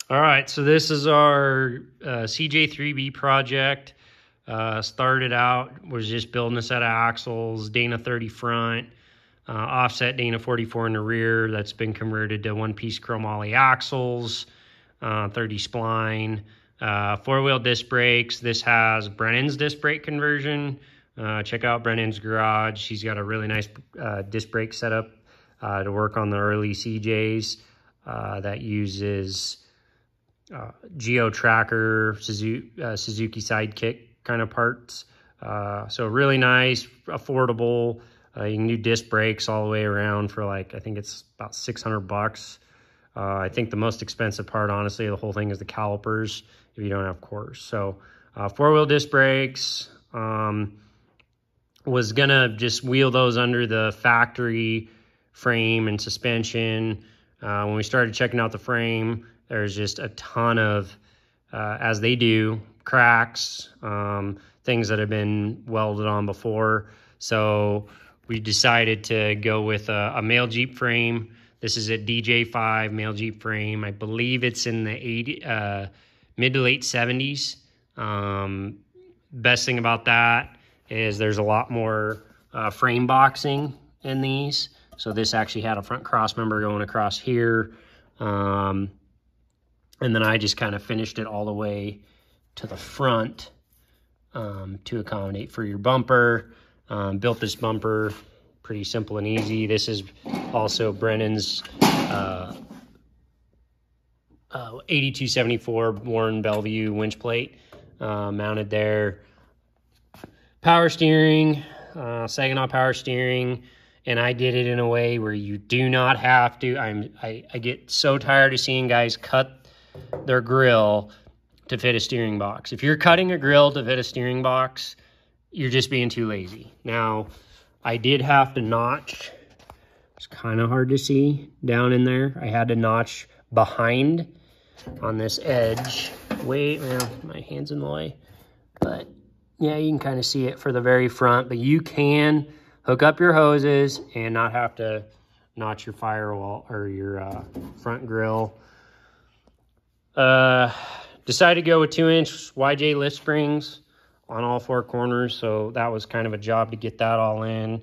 All right, so this is our CJ3B project. Started out, was just building a set of axles, Dana 30 front, offset Dana 44 in the rear. That's been converted to one-piece chromoly axles, 30 spline, four-wheel disc brakes. This has Brennan's disc brake conversion. Check out Brennan's garage. He's got a really nice disc brake setup to work on the early CJs that uses Geo Tracker, Suzuki Sidekick kind of parts. So really nice, affordable. You can do disc brakes all the way around for like, I think it's about $600. I think the most expensive part, honestly, the whole thing is the calipers if you don't have quarters. So four-wheel disc brakes. Was gonna just wheel those under the factory frame and suspension. When we started checking out the frame, there's just a ton of, as they do, cracks, things that have been welded on before. So we decided to go with a male Jeep frame. This is a DJ5 male Jeep frame. I believe it's in the mid to late 70s. Best thing about that is there's a lot more frame boxing in these. So this actually had a front cross member going across here. And then I just kind of finished it all the way to the front to accommodate for your bumper. Built this bumper pretty simple and easy. This is also Brennan's 8274 Warren Bellevue winch plate mounted there. Power steering, Saginaw power steering. And I did it in a way where you do not have to. I get so tired of seeing guys cut their grill to fit a steering box. If you're cutting a grill to fit a steering box, you're just being too lazy. Now, I did have to notch. It's kind of hard to see down in there. I had to notch behind on this edge. Wait, well, my hand's in the way. But yeah, you can kind of see it for the very front. But you can hook up your hoses and not have to notch your firewall or your front grill. Decided to go with 2-inch YJ lift springs on all four corners, so that was kind of a job to get that all in.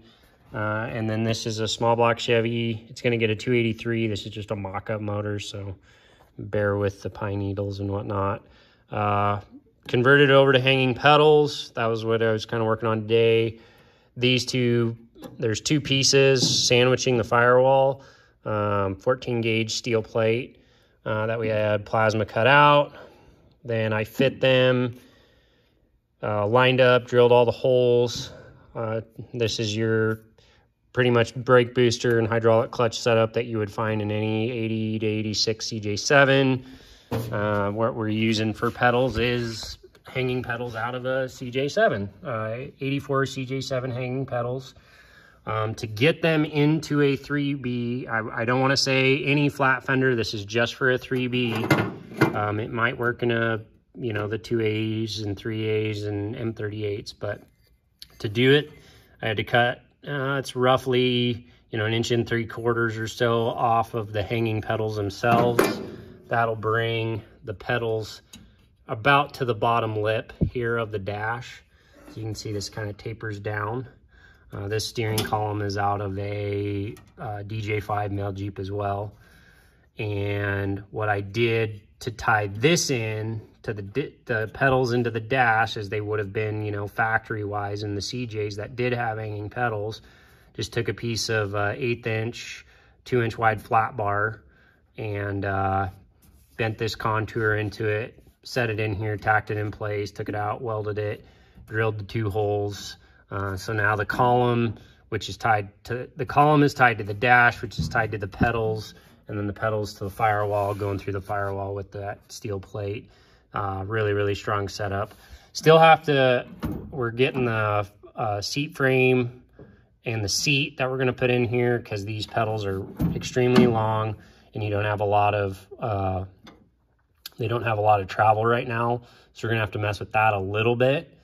And then this is a small block Chevy. It's going to get a 283. This is just a mock-up motor, so bear with the pine needles and whatnot. Converted over to hanging pedals. That was what I was kind of working on today. These two, there's two pieces sandwiching the firewall, 14 gauge steel plate that we had plasma cut out. Then I fit them, lined up, drilled all the holes. This is your pretty much brake booster and hydraulic clutch setup that you would find in any 80 to 86 CJ7. What we're using for pedals is hanging pedals out of a CJ7, 84 CJ7 hanging pedals. To get them into a 3B, I don't want to say any flat fender. This is just for a 3B. It might work in a, you know, the 2As and 3As and M38s, but to do it, I had to cut, it's roughly, you know, 1 3/4 inches or so off of the hanging pedals themselves. That'll bring the pedals about to the bottom lip here of the dash. So you can see this kind of tapers down. This steering column is out of a DJ5 male Jeep as well. And what I did to tie this in to the pedals into the dash, as they would have been, you know, factory-wise in the CJs that did have hanging pedals, just took a piece of 1/8 inch, 2-inch wide flat bar and bent this contour into it, set it in here, tacked it in place, took it out, welded it, drilled the 2 holes. So now the column, which is tied to, the column is tied to the dash, which is tied to the pedals, and then the pedals to the firewall, going through the firewall with that steel plate. Really, really strong setup. Still have to, we're getting the seat frame and the seat that we're gonna put in here, because these pedals are extremely long and you don't have a lot of, they don't have a lot of travel right now. So we're gonna have to mess with that a little bit.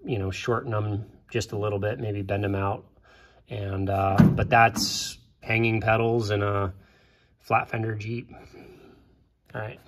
You know, shorten them just a little bit, maybe bend them out. And, but that's hanging pedals in a flat fender Jeep. All right.